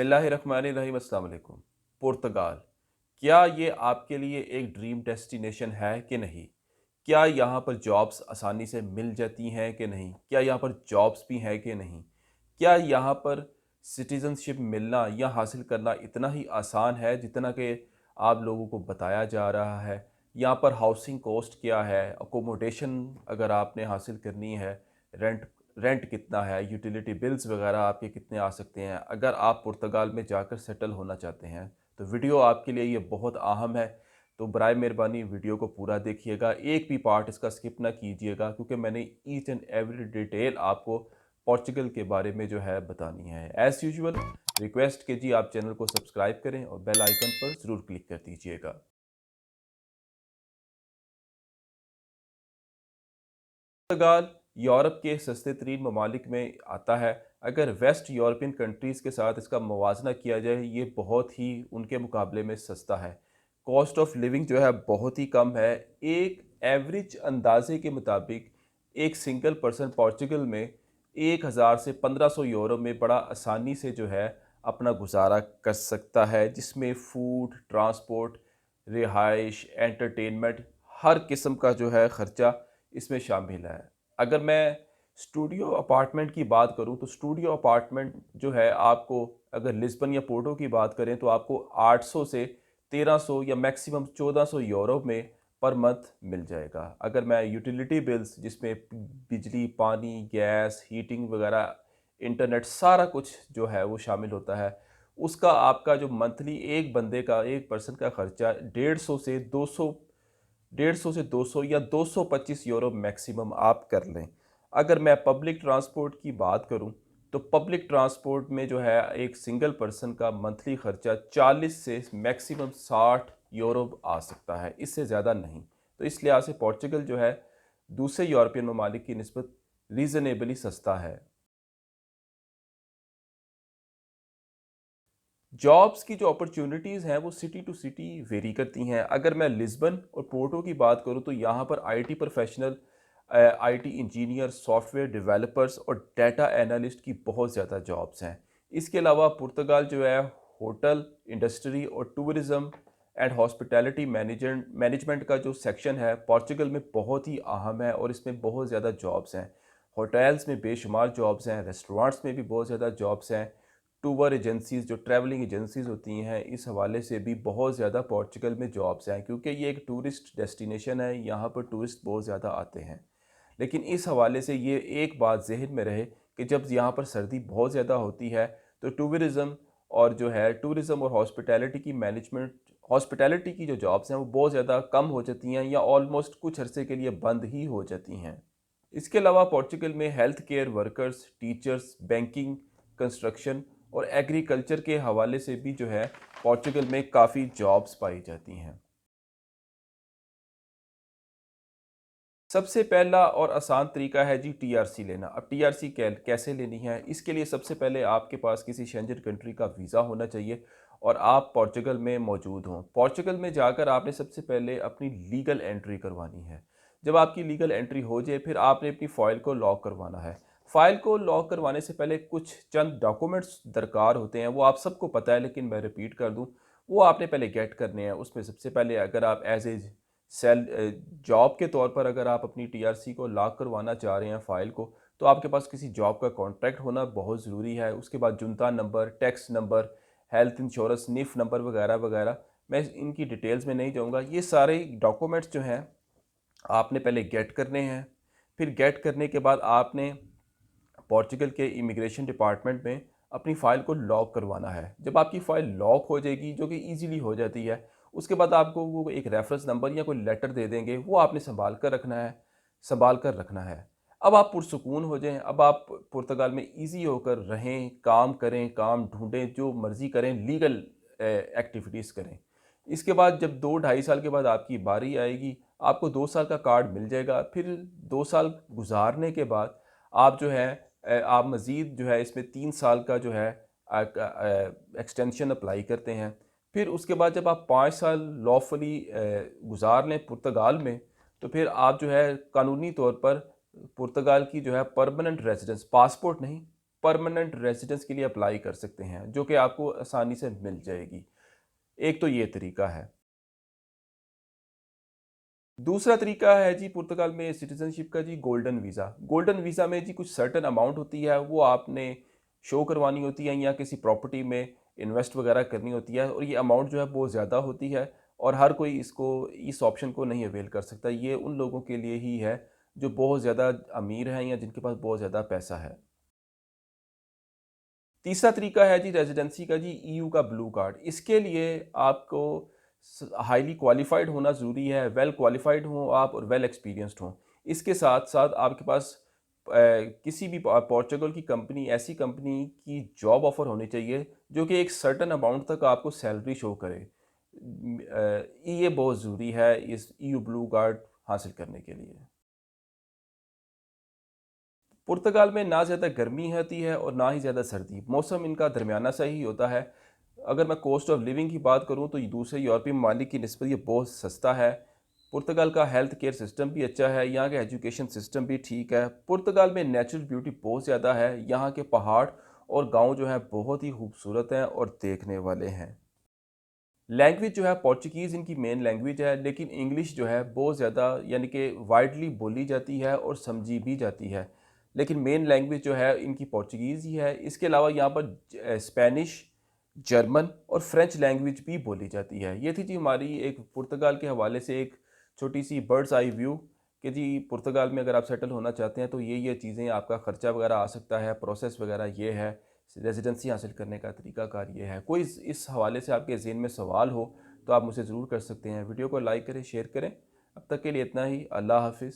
बिस्मिल्लाहिर्रहमानिर्रहीम अस्सलाम वालेकुम। पुर्तगाल, क्या ये आपके लिए एक ड्रीम डेस्टिनेशन है कि नहीं? क्या यहाँ पर जॉब्स आसानी से मिल जाती हैं कि नहीं? क्या यहाँ पर जॉब्स भी हैं कि नहीं? क्या यहाँ पर सिटीज़नशिप मिलना या हासिल करना इतना ही आसान है जितना कि आप लोगों को बताया जा रहा है? यहाँ पर हाउसिंग कॉस्ट क्या है? अकोमोडेशन अगर आपने हासिल करनी है, रेंट रेंट कितना है, यूटिलिटी बिल्स वगैरह आपके कितने आ सकते हैं। अगर आप पुर्तगाल में जाकर सेटल होना चाहते हैं तो वीडियो आपके लिए ये बहुत अहम है। तो बराए मेहरबानी वीडियो को पूरा देखिएगा, एक भी पार्ट इसका स्किप ना कीजिएगा, क्योंकि मैंने ईच एंड एवरी डिटेल आपको पोर्चुगल के बारे में जो है बतानी है। एज़ यूजुअल रिक्वेस्ट के जी आप चैनल को सब्सक्राइब करें और बेल आइकन पर ज़रूर क्लिक कर दीजिएगा। पुर्तगाल यूरोप के सस्ते तरीन ममालिक में आता है। अगर वेस्ट यूरोपियन कंट्रीज़ के साथ इसका मुवाजना किया जाए, ये बहुत ही उनके मुकाबले में सस्ता है। कॉस्ट ऑफ लिविंग जो है बहुत ही कम है। एक एवरेज अंदाजे के मुताबिक एक सिंगल पर्सन पोर्चुगल में 1000 से 1500 यूरो में बड़ा आसानी से जो है अपना गुजारा कर सकता है, जिसमें फूड, ट्रांसपोर्ट, रिहाइश, एंटरटेनमेंट, हर किस्म का जो है ख़र्चा इसमें शामिल है। अगर मैं स्टूडियो अपार्टमेंट की बात करूँ, तो स्टूडियो अपार्टमेंट जो है आपको, अगर लिस्बन या पोर्टो की बात करें, तो आपको 800 से 1300 या मैक्सिमम 1400 यूरो में पर मंथ मिल जाएगा। अगर मैं यूटिलिटी बिल्स, जिसमें बिजली, पानी, गैस, हीटिंग वगैरह, इंटरनेट, सारा कुछ जो है वो शामिल होता है, उसका आपका जो मंथली एक बंदे का, एक पर्सन का खर्चा 150 से 200 या 225 यूरो मैक्सिमम आप कर लें। अगर मैं पब्लिक ट्रांसपोर्ट की बात करूं, तो पब्लिक ट्रांसपोर्ट में जो है एक सिंगल पर्सन का मंथली खर्चा 40 से मैक्सिमम 60 यूरो आ सकता है, इससे ज़्यादा नहीं। तो इस लिहाज से पोर्चुगल जो है दूसरे यूरोपियन ममालिक की निस्बत रीज़नेबली सस्ता है। जॉब्स की जो अपॉर्चुनिटीज़ हैं वो सिटी टू सिटी वेरी करती हैं। अगर मैं लिस्बन और पोर्टो की बात करूँ, तो यहाँ पर IT professional, IT engineer, software developers और डाटा एनालिस्ट की बहुत ज़्यादा जॉब्स हैं। इसके अलावा पुर्तगाल जो है होटल इंडस्ट्री और टूरिज़्म एंड हॉस्पिटैलिटी मैनेजमेंट का जो सेक्शन है पोर्चुगल में बहुत ही अहम है, और इसमें बहुत ज़्यादा जॉब्स हैं। होटल्स में बेशुमार जॉब्स हैं, रेस्टोरेंट्स में भी बहुत ज़्यादा जॉब्स हैं। टूर एजेंसीज़, जो ट्रैवलिंग एजेंसीज़ होती हैं, इस हवाले से भी बहुत ज़्यादा पोर्चुगल में जॉब्स हैं, क्योंकि ये एक टूरिस्ट डेस्टिनेशन है, यहाँ पर टूरिस्ट बहुत ज़्यादा आते हैं। लेकिन इस हवाले से ये एक बात ज़हन में रहे कि जब यहाँ पर सर्दी बहुत ज़्यादा होती है, तो टूरिज़्म और हॉस्पिटैलिटी की जो जॉब्स हैं वो बहुत ज़्यादा कम हो जाती हैं, या ऑलमोस्ट कुछ अरसे के लिए बंद ही हो जाती हैं। इसके अलावा पोर्चुगल में health care workers, teachers, banking, construction और एग्रीकल्चर के हवाले से भी जो है पोर्चुगल में काफ़ी जॉब्स पाई जाती हैं। सबसे पहला और आसान तरीका है जी टीआरसी लेना। अब टीआरसी कैसे लेनी है? इसके लिए सबसे पहले आपके पास किसी शेंजन कंट्री का वीज़ा होना चाहिए और आप पोर्चुगल में मौजूद हों। पोर्चुगल में जाकर आपने सबसे पहले अपनी लीगल एंट्री करवानी है। जब आपकी लीगल एंट्री हो जाए, फिर आपने अपनी फ़ाइल को लॉक करवाना है। फ़ाइल को लॉक करवाने से पहले कुछ चंद डॉक्यूमेंट्स दरकार होते हैं, वो आप सबको पता है, लेकिन मैं रिपीट कर दूँ। वो आपने पहले गेट करने हैं। उसमें सबसे पहले, अगर आप एज़ ए सेल जॉब के तौर पर अगर आप अपनी टीआरसी को लॉक करवाना चाह रहे हैं फ़ाइल को, तो आपके पास किसी जॉब का कॉन्ट्रैक्ट होना बहुत ज़रूरी है। उसके बाद जुनता number, tax number, health insurance, NIF number वगैरह वगैरह। मैं इनकी डिटेल्स में नहीं जाऊँगा। ये सारे डॉक्यूमेंट्स जो हैं आपने पहले गेट करने हैं। फिर गेट करने के बाद आपने पोर्चुगल के इमिग्रेशन डिपार्टमेंट में अपनी फ़ाइल को लॉक करवाना है। जब आपकी फ़ाइल लॉक हो जाएगी, जो कि ईज़िली हो जाती है, उसके बाद आपको वो एक रेफ़रेंस नंबर या कोई लेटर दे देंगे, वो आपने सँभाल कर रखना है। अब आप पुरसुकून हो जाएँ, अब आप पुर्तगाल में ईज़ी होकर रहें, काम करें, काम ढूँढें, जो मर्ज़ी करें, लीगल एक्टिविटीज़ करें। इसके बाद जब 2 ढाई साल के बाद आपकी बारी आएगी, आपको 2 साल का कार्ड मिल जाएगा। फिर 2 साल गुज़ारने के बाद आप जो है आप मज़ीद जो है इसमें 3 साल का जो है एक्सटेंशन अप्लाई करते हैं। फिर उसके बाद जब आप 5 साल लॉफुली गुज़ार लें पुर्तगाल में, तो फिर आप जो है कानूनी तौर पर पुर्तगाल की जो है परमानेंट रेज़िडेंस, पासपोर्ट नहीं, परमानेंट रेजिडेंस के लिए अप्लाई कर सकते हैं, जो कि आपको आसानी से मिल जाएगी। एक तो ये तरीका है। दूसरा तरीका है जी पुर्तगाल में सिटीज़नशिप का जी गोल्डन वीज़ा। गोल्डन वीज़ा में जी कुछ सर्टेन अमाउंट होती है, वो आपने शो करवानी होती है या किसी प्रॉपर्टी में इन्वेस्ट वगैरह करनी होती है, और ये अमाउंट जो है बहुत ज़्यादा होती है और हर कोई इस ऑप्शन को नहीं अवेल कर सकता। ये उन लोगों के लिए ही है जो बहुत ज़्यादा अमीर हैं या जिनके पास बहुत ज़्यादा पैसा है। तीसरा तरीका है जी रेजिडेंसी का जी ईयू का ब्लू कार्ड। इसके लिए आपको हाईली क्वालिफाइड होना ज़रूरी है, वेल क्वालिफाइड हों आप और वेल एक्सपीरियंस्ड हों। इसके साथ साथ आपके पास किसी भी पोर्चुगल की कंपनी, ऐसी कंपनी की जॉब ऑफ़र होनी चाहिए जो कि एक सर्टेन अमाउंट तक आपको सैलरी शो करे। ये बहुत ज़रूरी है इस ईयू ब्लू कार्ड हासिल करने के लिए। पुर्तगाल में ना ज़्यादा गर्मी होती है और ना ही ज़्यादा सर्दी। मौसम इनका दरमियाना सा ही होता है। अगर मैं कॉस्ट ऑफ लिविंग की बात करूँ तो ये दूसरे यूरोपीय ममालिक की निस्बत ये बहुत सस्ता है। पुर्तगाल का हेल्थ केयर सिस्टम भी अच्छा है, यहाँ का एजुकेशन सिस्टम भी ठीक है। पुर्तगाल में नेचुरल ब्यूटी बहुत ज़्यादा है। यहाँ के पहाड़ और गाँव जो हैं बहुत ही खूबसूरत हैं और देखने वाले हैं। लैंग्वेज जो है पोर्चुगीज़ इनकी मेन लैंग्वेज है, लेकिन इंग्लिश जो है बहुत ज़्यादा यानी कि वाइडली बोली जाती है और समझी भी जाती है। लेकिन मेन लैंग्वेज जो है इनकी पोर्चुगीज़ ही है। इसके अलावा यहाँ पर स्पेनिश, जर्मन और फ्रेंच लैंग्वेज भी बोली जाती है। ये थी जी हमारी एक पुर्तगाल के हवाले से एक छोटी-सी बर्ड्स आई व्यू कि जी पुर्तगाल में अगर आप सेटल होना चाहते हैं तो ये चीज़ें, आपका खर्चा वगैरह आ सकता है, प्रोसेस वगैरह ये है। रेज़िडेंसी हासिल करने का तरीकाकार ये है। कोई इस हवाले से आपके ज़हन में सवाल हो तो आप मुझसे ज़रूर कर सकते हैं। वीडियो को लाइक करें, शेयर करें। अब तक के लिए इतना ही। अल्लाह हाफ़िज़।